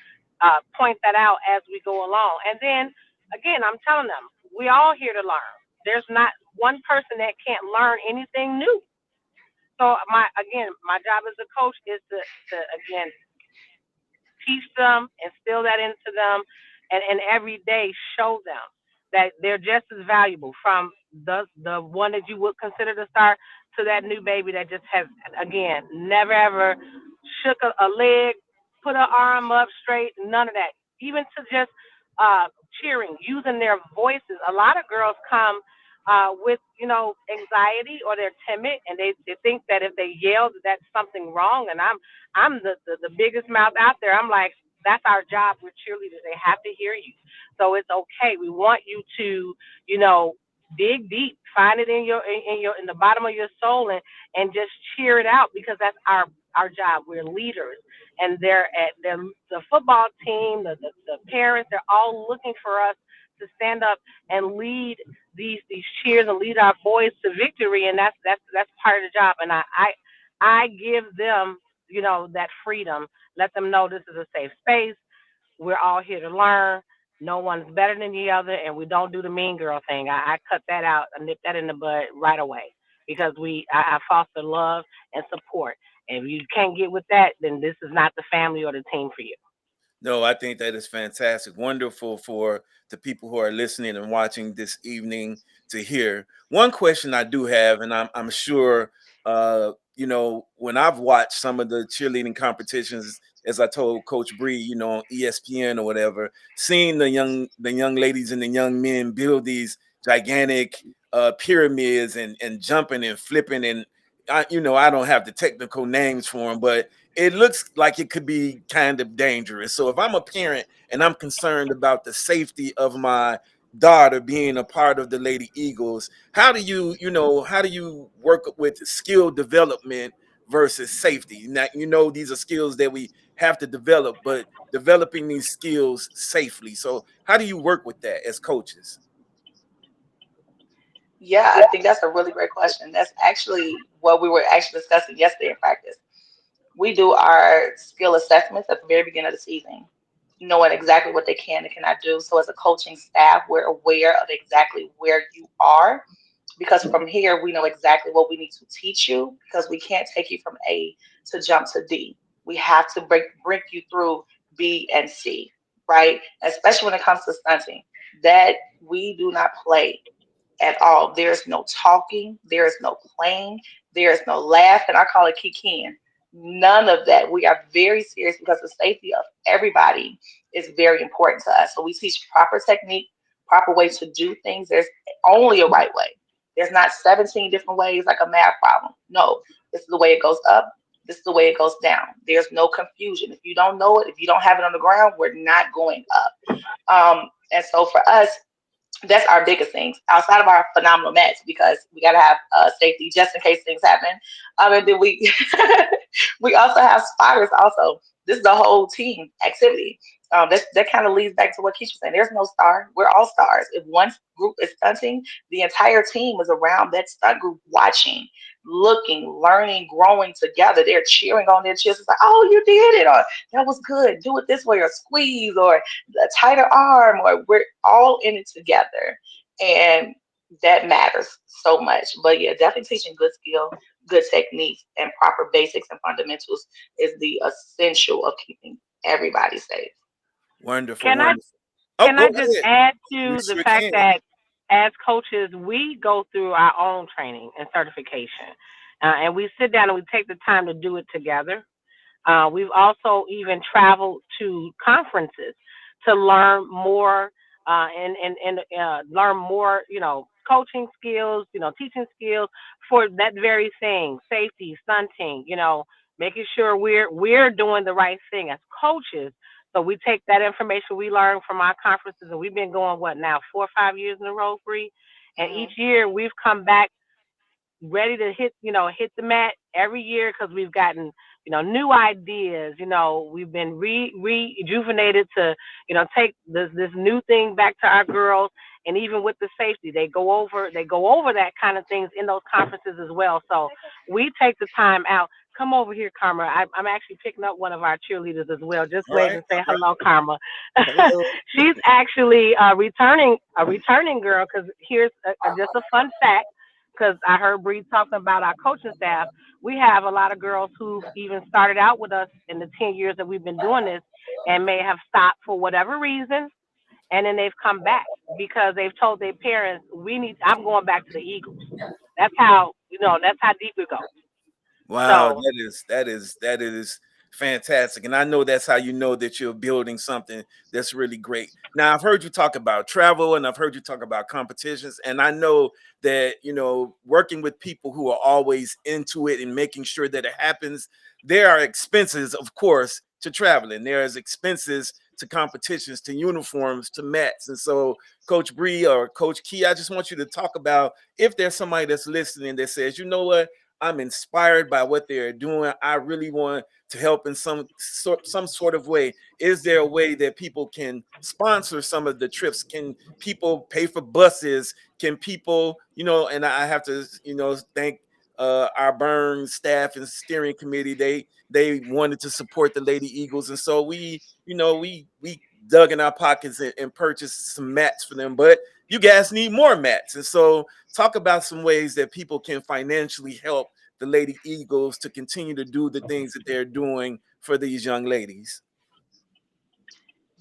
point that out as we go along. And then again, I'm telling them we all here to learn. There's not one person that can't learn anything new. So my job as a coach is to again teach them, instill that into them, and every day show them that they're just as valuable, from the one that you would consider the star to that new baby that just has, again, never ever shook a leg, put an arm up straight, none of that. Even to just cheering, using their voices. A lot of girls come with anxiety, or they're timid, and they think that if they yell that that's something wrong. And I'm the biggest mouth out there. I'm like, that's our job. We're cheerleaders. They have to hear you. So it's okay. We want you to, you know, dig deep, find it in the bottom of your soul, and just cheer it out, because that's our job. We're leaders, and they're the football team, the parents, they're all looking for us to stand up and lead these cheers and lead our boys to victory, and that's part of the job. And I give them, that freedom. Let them know this is a safe space. We're all here to learn. No one's better than the other, and we don't do the mean girl thing. I cut that out and nip that in the bud right away, because I foster love and support. And if you can't get with that, then this is not the family or the team for you. No, I think that is fantastic. Wonderful for the people who are listening and watching this evening to hear. One question I do have, and I'm sure when I've watched some of the cheerleading competitions, as I told Coach Bree, on ESPN or whatever, seeing the young ladies and the young men build these gigantic pyramids, and jumping and flipping, and I don't have the technical names for them, but it looks like it could be kind of dangerous. So if I'm a parent and I'm concerned about the safety of my daughter being a part of the Lady Eagles, how do you work with skill development versus safety? Now, these are skills that we have to develop, but developing these skills safely. So how do you work with that as coaches? Yeah, I think that's a really great question. That's actually what we were actually discussing yesterday in practice. We do our skill assessments at the very beginning of the season, knowing exactly what they can and cannot do. So as a coaching staff, we're aware of exactly where you are, because from here we know exactly what we need to teach you, because we can't take you from A to jump to D. We have to break you through B and C, right? Especially when it comes to stunting, that we do not play at all. There's no talking, there is no playing, there is no laugh, and I call it kikiing. None of that. We are very serious because the safety of everybody is very important to us. So we teach proper technique, proper ways to do things. There's only a right way. There's not 17 different ways like a math problem. No, this is the way it goes up. This is the way it goes down. There's no confusion. If you don't know it, if you don't have it on the ground, we're not going up. And so for us, that's our biggest things outside of our phenomenal mats because we got to have safety just in case things happen. And then we we also have spotters. Also, this is a whole team activity. That kind of leads back to what Keisha was saying. There's no star. We're all stars. If one group is stunting, the entire team is around that stunt group, watching, looking, learning, growing together. They're cheering on their cheers. It's like, oh, you did it, or that was good. Do it this way, or squeeze, or a tighter arm, or we're all in it together. And that matters so much. But yeah, definitely teaching good skill, good techniques, and proper basics and fundamentals is the essential of keeping everybody safe. Wonderful, Can I wonderful. Oh, can go I right just ahead. add You to the sure fact can. that as coaches, we go through our own training and certification, and we sit down and we take the time to do it together. We've also even traveled to conferences to learn more and learn more, coaching skills, teaching skills for that very thing, safety, stunting, making sure we're doing the right thing as coaches. So we take that information we learn from our conferences, and we've been going what now 4 or 5 years in a row, Bree. And each Hmm. year we've come back ready to hit the mat every year because we've gotten new ideas. We've been rejuvenated to take this new thing back to our girls. And even with the safety, they go over that kind of things in those conferences as well. So we take the time out. Come over here, Karma. I'm actually picking up one of our cheerleaders as well. Just All wave right, and say all right. hello, Karma. Hello. She's actually a returning girl. Because here's just a fun fact, because I heard Bree talking about our coaching staff. We have a lot of girls who've even started out with us in the 10 years that we've been doing this and may have stopped for whatever reason. And then they've come back because they've told their parents, I'm going back to the Eagles. That's how deep it goes. Wow, So that is fantastic, and I know that's how you know that you're building something that's really great. Now, I've heard you talk about travel, and I've heard you talk about competitions, and I know that working with people who are always into it and making sure that it happens. There are expenses, of course, to traveling. There is expenses to competitions, to uniforms, to mats, and so Coach Bree or Coach Key, I just want you to talk about if there's somebody that's listening that says, you know what, I'm inspired by what they're doing. I really want to help in some sort of way. Is there a way that people can sponsor some of the trips? Can people pay for buses? Can people, and I have to, thank our BIRNN staff and steering committee. They wanted to support the Lady Eagles, and so we dug in our pockets and purchased some mats for them. But you guys need more mats, and so talk about some ways that people can financially help the Lady Eagles to continue to do the things that they're doing for these young ladies.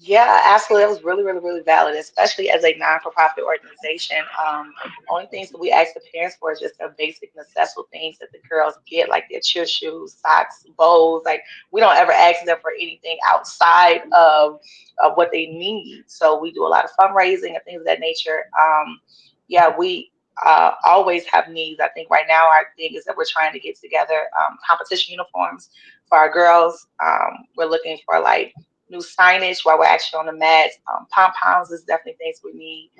Yeah, absolutely. That was really, really, really valid, especially as a non-for-profit organization. Only things that we ask the parents for is just the basic necessary things that the girls get, like their cheer shoes, socks, bows. Like we don't ever ask them for anything outside of what they need. So we do a lot of fundraising and things of that nature. Yeah, we always have needs. I think right now our thing is that we're trying to get together competition uniforms for our girls. We're looking for like new signage while we're actually on the mats. Pom poms is definitely things we need.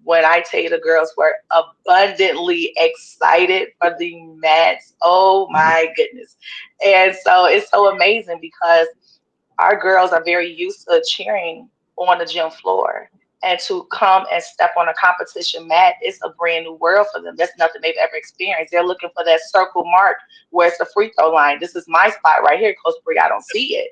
When I tell you the girls were abundantly excited for the mats, oh my goodness. And so it's so amazing because our girls are very used to cheering on the gym floor. And to come and step on a competition mat, it's a brand new world for them. That's nothing they've ever experienced. They're looking for that circle mark where it's the free throw line. This is my spot right here, Coach Bree. I don't see it.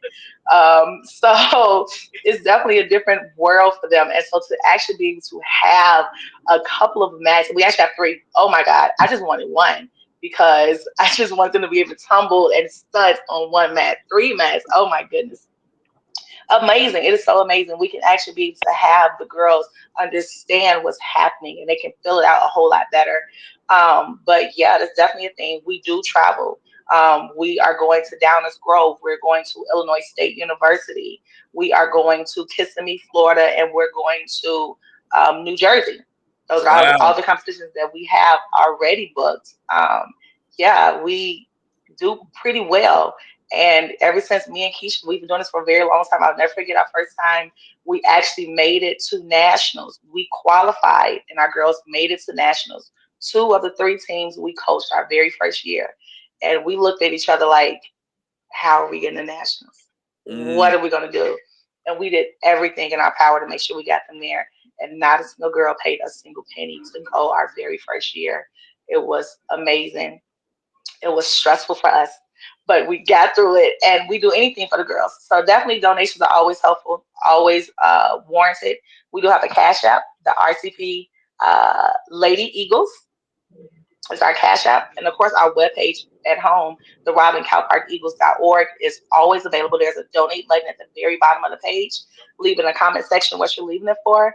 So it's definitely a different world for them. And so to actually be able to have a couple of mats, we actually have three. Oh my God, I just wanted one because I just want them to be able to tumble and stunt on one mat. Three mats. Oh my goodness, amazing. It is so amazing. We can actually be able to have the girls understand what's happening and they can fill it out a whole lot better. But yeah, that's definitely a thing. We do travel. We are going to Downers Grove. We're going to Illinois State University. We are going to Kissimmee, Florida, and we're going to New Jersey. Those are all Wow. the competitions that we have already booked. Yeah, we do pretty well. And ever since me and Keisha, we've been doing this for a very long time. I'll never forget our first time we actually made it to nationals. We qualified, and our girls made it to nationals. Two of the three teams we coached our very first year, and we looked at each other like, "How are we getting to nationals? What Mm, are we going to do?" And we did everything in our power to make sure we got them there. And not a single girl paid a single penny to go our very first year. It was amazing. It was stressful for us, but we got through it, and we do anything for the girls. So definitely donations are always helpful, always warranted. We do have a cash app, the RCP Lady Eagles is our cash app. And of course, our webpage at home, the Robbins-Cal is always available. There's a donate button at the very bottom of the page. Leave in the comment section what you're leaving it for.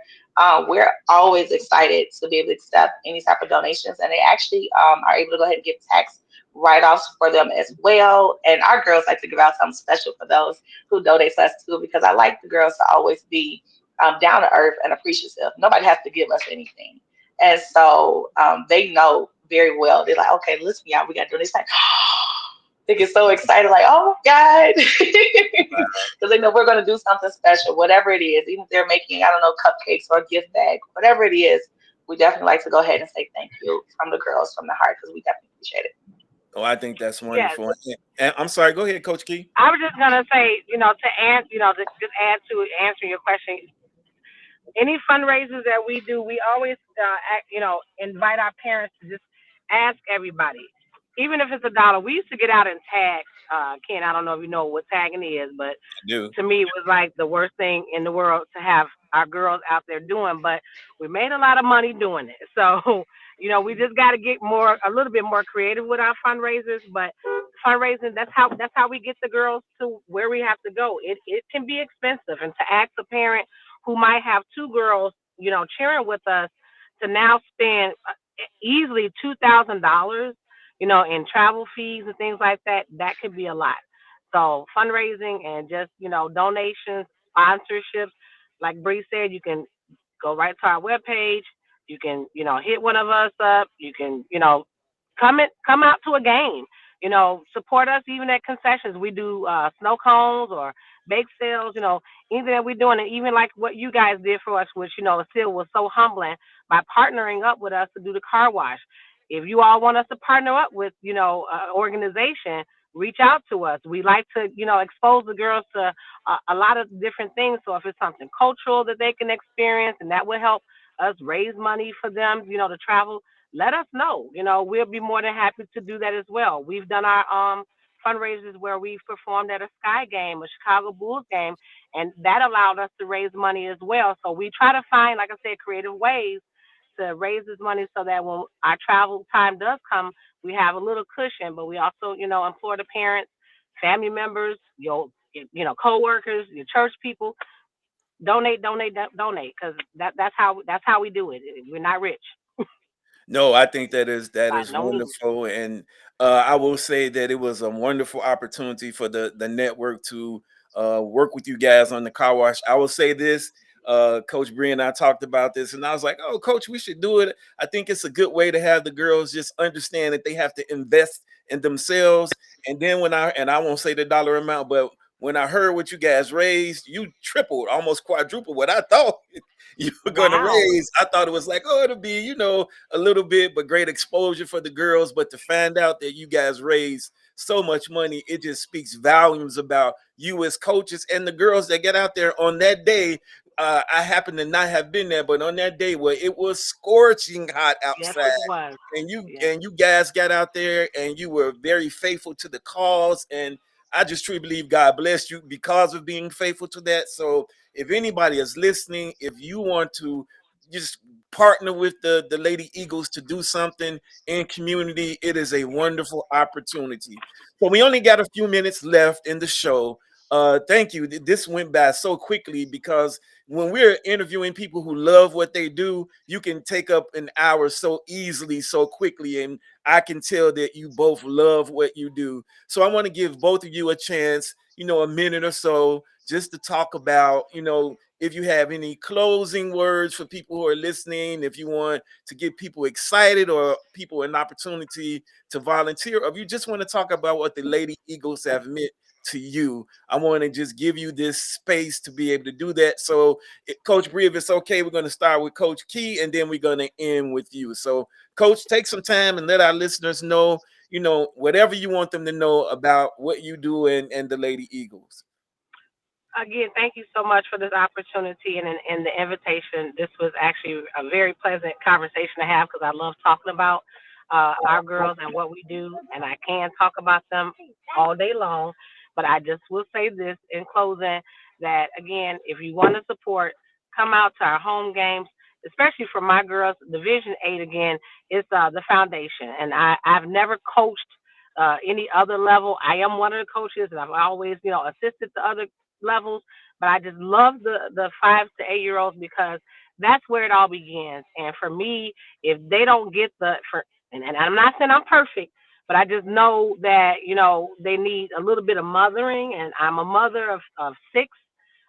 We're always excited to be able to accept any type of donations. And they actually are able to go ahead and give tax write-offs for them as well. And our girls like to give out something special for those who donate to us too, because I like the girls to always be down to earth and appreciative. Nobody has to give us anything. And so they know very well. They're like, okay, listen, y'all, we got to do this. Like, they get so excited, like, oh my God. Because they know we're going to do something special, whatever it is. Even if they're making, I don't know, cupcakes or a gift bag, whatever it is, we definitely like to go ahead and say thank you from the girls, from the heart, because we definitely appreciate it. oh, I think that's Yes. wonderful. And I'm sorry. Go ahead, Coach Key. I was just gonna say, to just add to answering your question, any fundraisers that we do, we always, invite our parents to just ask everybody, even if it's $1. We used to get out and tag. Ken, I don't know if you know what tagging is, but I do. to me it was like the worst thing in the world to have our girls out there doing, but we made a lot of money doing it. So, we just got to get a little bit more creative with our fundraisers, but fundraising, that's how we get the girls to where we have to go. It can be expensive, and to ask a parent who might have two girls, cheering with us to now spend easily $2,000, in travel fees and things like that, that could be a lot. So fundraising and just, donations, sponsorships, like Bree said, you can go right to our webpage. You can, hit one of us up. You can, come out to a game. Support us even at concessions. We do snow cones or bake sales. Anything that we're doing, and even like what you guys did for us, which still was so humbling by partnering up with us to do the car wash. If you all want us to partner up with, an organization, reach out to us. We like to, expose the girls to a lot of different things. So if it's something cultural that they can experience and that will help us raise money for them, to travel, let us know. We'll be more than happy to do that as well. We've done our fundraisers where we've performed at a Sky game, a Chicago Bulls game, and that allowed us to raise money as well. So we try to find, like I said, creative ways to raise this money so that when our travel time does come, we have a little cushion. But we also, implore the parents, family members, coworkers, your church people, donate, donate, donate, because that's how we do it. We're not rich No, I think that by is no means. wonderful, and I will say that it was a wonderful opportunity for the network to work with you guys on the car wash. I will say this, Coach Bree and I talked about this, and I was like, "Oh, Coach, we should do it." I think it's a good way to have the girls just understand that they have to invest in themselves, and then I won't say the dollar amount, but when I heard what you guys raised, you tripled, almost quadrupled what I thought you were going to Wow. raise. I thought it was like, oh, it'll be, a little bit, but great exposure for the girls. But to find out that you guys raised so much money, it just speaks volumes about you as coaches and the girls that get out there on that day. I happen to not have been there, but on that day where it was scorching hot Yes, outside, it was. and you Yes. and you guys got out there and you were very faithful to the cause, and I just truly believe God blessed you because of being faithful to that. So if anybody is listening, if you want to just partner with the Lady Eagles to do something in community, it is a wonderful opportunity. So we only got a few minutes left in the show. Thank you. This went by so quickly because when we're interviewing people who love what they do, you can take up an hour so easily, so quickly. And I can tell that you both love what you do. So I want to give both of you a chance, a minute or so just to talk about, if you have any closing words for people who are listening, if you want to give people excited or people an opportunity to volunteer, or if you just want to talk about what the Lady Eagles have meant to you, I want to just give you this space to be able to do that. So, Coach Bree, if it's okay, we're going to start with Coach Key, and then we're going to end with you. So, Coach, take some time and let our listeners know, whatever you want them to know about what you do and the Lady Eagles. Again, thank you so much for this opportunity and the invitation. This was actually a very pleasant conversation to have because I love talking about our girls and what we do, and I can talk about them all day long. But I just will say this in closing that, again, if you want to support, come out to our home games, especially for my girls. Division 8, again, is the foundation. And I've never coached any other level. I am one of the coaches, and I've always, assisted the other levels, but I just love the 5 to 8 year olds because that's where it all begins. And for me, if they don't get and I'm not saying I'm perfect, but I just know that they need a little bit of mothering, and I'm a mother of six.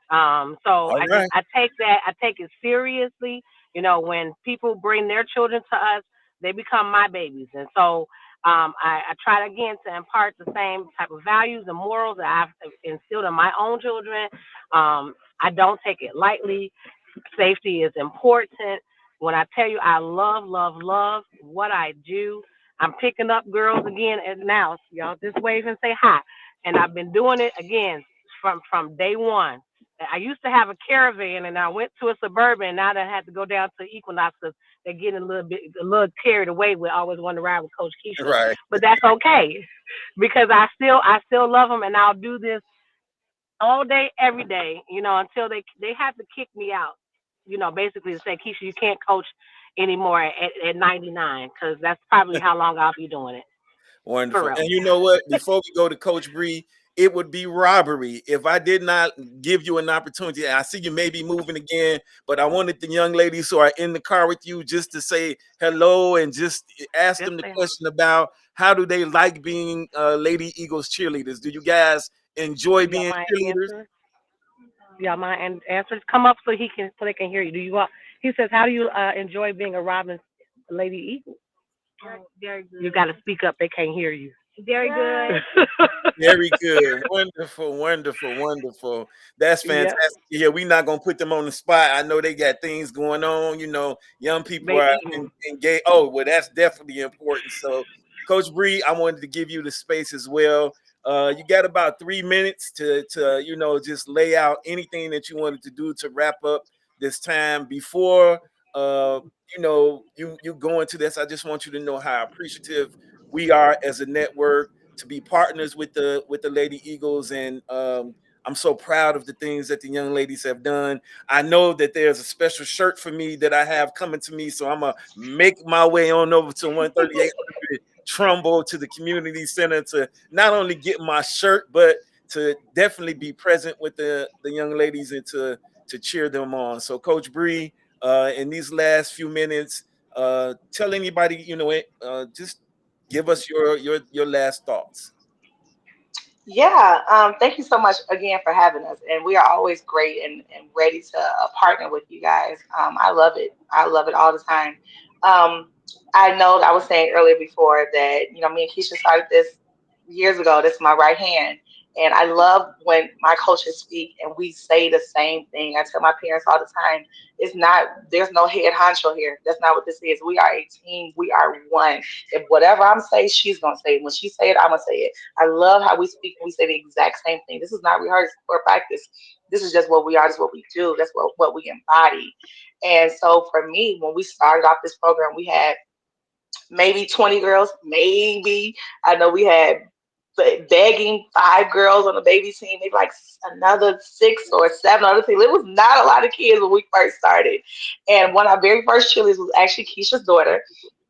So All right. I take it seriously. When people bring their children to us, they become my babies, and so I try again to impart the same type of values and morals that I've instilled in my own children. I don't take it lightly. Safety is important. When I tell you I love, love, love what I do, I'm picking up girls again and now, y'all just wave and say hi. And I've been doing it again from day one. I used to have a caravan and I went to a suburban. Now that I had to go down to Equinox because they're getting a little carried away with always wanting to ride with Coach Kiesha. Right. But that's okay because I still love them and I'll do this all day, every day, until they have to kick me out, basically to say, Keisha, you can't coach anymore at 99, because that's probably how long I'll be doing it, for Wonderful. real. And you know what? Before we go to Coach Bree, it would be robbery if I did not give you an opportunity. I see you may be moving again, but I wanted the young ladies who are in the car with you just to say hello and just ask Just them the saying. question about how do they like being Lady Eagles cheerleaders? Do you guys enjoy Y'all being mind cheerleaders? answer? Y'all mind answers? Come up so they can hear you. Do you want? He says, how do you enjoy being a Robbins Lady Eagle? Very good. You got to speak up. They can't hear you. Very good. Very good. Wonderful, wonderful, wonderful. That's Yep. fantastic. Yeah, we're not gonna put them on the spot. I know they got things going on. Young people They are eating. engaged. Oh, well, that's definitely important. So, Coach Bree, I wanted to give you the space as well. You got about 3 minutes to just lay out anything that you wanted to do to wrap up this time before uh you go into this. I just want you to know how appreciative we are as a network to be partners with the Lady Eagles, and I'm so proud of the things that the young ladies have done. I know that there's a special shirt for me that I have coming to me, so I'm gonna make my way on over to 13800 Trumbull to the community center to not only get my shirt, but to definitely be present with the young ladies and to cheer them on. So, Coach Bree, in these last few minutes, tell anybody, just give us your last thoughts. Yeah, thank you so much again for having us. And we are always great and ready to partner with you guys. I love it. I love it all the time. Um, I know that I was saying earlier before that, me and Keisha started this years ago. This is my right hand. And I love when my coaches speak and we say the same thing. I tell my parents all the time, it's not, there's no head honcho here. That's not what this is. We are a team. We are one. If whatever I'm saying, she's going to say it. When she say it, I'm going to say it. I love how we speak and we say the exact same thing. This is not rehearsed or practice. This is just what we are. This is what we do. That's what we embody. And so for me, when we started off this program, we had maybe 20 girls, maybe. I know we had begging 5 girls on the baby team, maybe like another 6 or 7 on the team. It was not a lot of kids when we first started. And one of our very first cheerleaders was actually Keisha's daughter.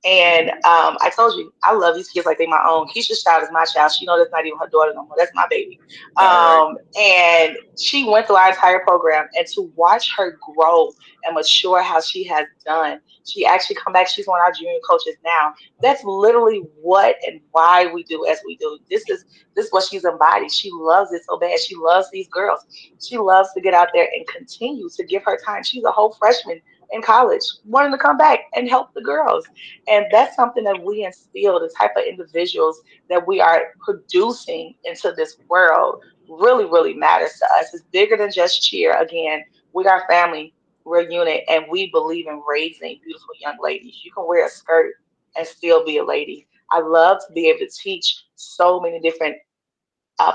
And I told you, I love these kids like they my own. Keisha's child is my child. She knows that's not even her daughter no more. That's my baby. All right. And she went through our entire program, and to watch her grow and mature how she has done. She actually come back. She's one of our junior coaches now. That's literally what and why we do as we do. This is what she's embodied. She loves it so bad. She loves these girls. She loves to get out there and continue to give her time. She's a whole freshman in college, wanting to come back and help the girls. And that's something that we instill, the type of individuals that we are producing into this world really, really matters to us. It's bigger than just cheer. Again, we are family, we're a unit, and we believe in raising beautiful young ladies. You can wear a skirt and still be a lady. I love to be able to teach so many different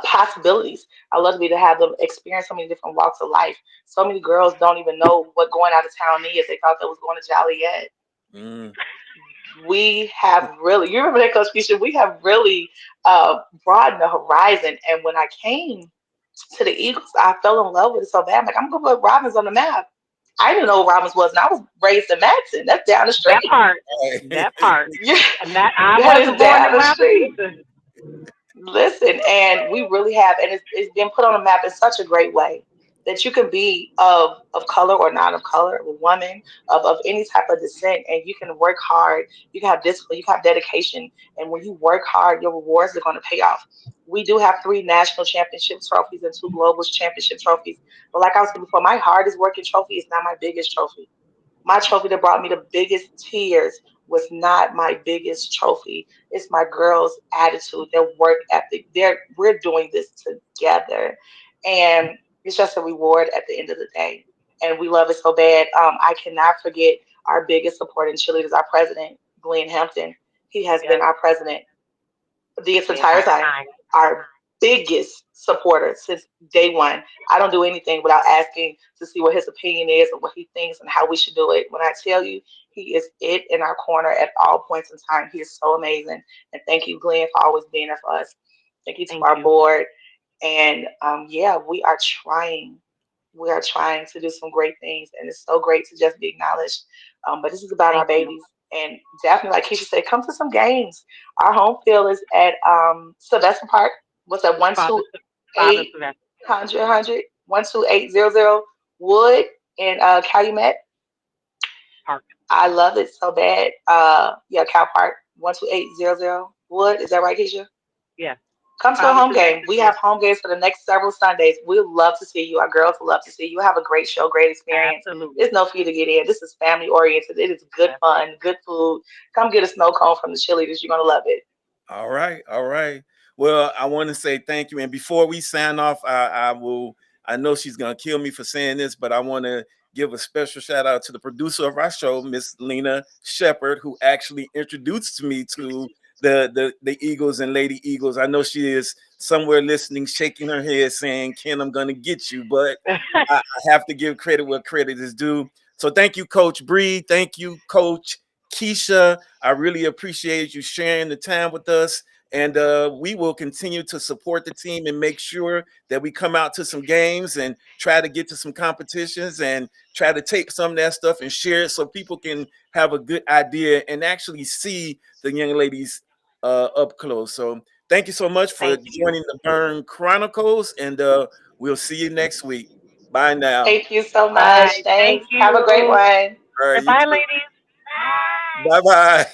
possibilities. I love to be able to have them experience so many different walks of life. So many girls don't even know what going out of town is. They thought that was going to Joliet. Mm. We have really, you remember that, Coach Keisha? We have really broadened the horizon. And when I came to the Eagles, I fell in love with it so bad. I'm like, I'm going to put Robbins on the map. I didn't know what Robbins was, and I was raised in Madison. That's down the That street. part. Right. That part. Yeah, And that I that is wasn't born down in the Mountain street. either. Listen, and we really have, and it's been put on the map in such a great way that you can be of color or not of color, a woman of any type of descent, and you can work hard. You can have discipline, you can have dedication, and when you work hard, your rewards are going to pay off. We do have three national championship trophies and two global championship trophies, but like I was saying before, my hardest working trophy is not my biggest trophy. My trophy that brought me the biggest tears was not my biggest trophy. It's my girls' attitude, their work ethic. We're doing this together. And it's just a reward at the end of the day. And we love it so bad. I cannot forget our biggest supporter in cheerleaders, our president, Glenn Hampton. He has been Yep. our president this The entire entire time, time. our biggest supporter since day one. I don't do anything without asking to see what his opinion is and what he thinks and how we should do it. When I tell you, he is it in our corner at all points in time. He is so amazing. And thank you, Glenn, for always being there for us. Thank you to Thank our you. board. And yeah, we are trying. We are trying to do some great things, and it's so great to just be acknowledged. But this is about our Thank you. babies, and definitely, like Keisha said, come to some games. Our home field is at Sylvester Park. What's that? One Father, two Father eight Sylvester hundred 12800 Wood in Calumet. Park. I love it so bad. Yeah, Cal Park 12800 Wood. Is that right, Keisha? Yes. Come to a Father home game. Sylvester We have Park. home games for the next several Sundays. We'd love to see you. Our girls would love to see you. Have a great show, great experience. Absolutely. There's no fee to get in. This is family oriented. It is good That's it. fun, good food. Come get a snow cone from the cheerleaders. You're gonna love it. All right, all right. Well, I want to say thank you. And before we sign off, I will. I know she's gonna kill me for saying this, but I want to give a special shout out to the producer of our show, Miss Lena Shepherd, who actually introduced me to the Eagles and Lady Eagles. I know she is somewhere listening, shaking her head, saying, "Ken, I'm gonna get you," but I have to give credit where credit is due. So thank you, Coach Bree. Thank you, Coach Kiesha. I really appreciate you sharing the time with us. And we will continue to support the team and make sure that we come out to some games and try to get to some competitions and try to take some of that stuff and share it so people can have a good idea and actually see the young ladies up close. So thank you so much for Thank you. joining the BIRNN Chronicles, and we'll see you next week. Bye now. Thank you so All much. right. Thank Thanks. Have a great you. one. All right, you Bye, too. ladies. Bye bye.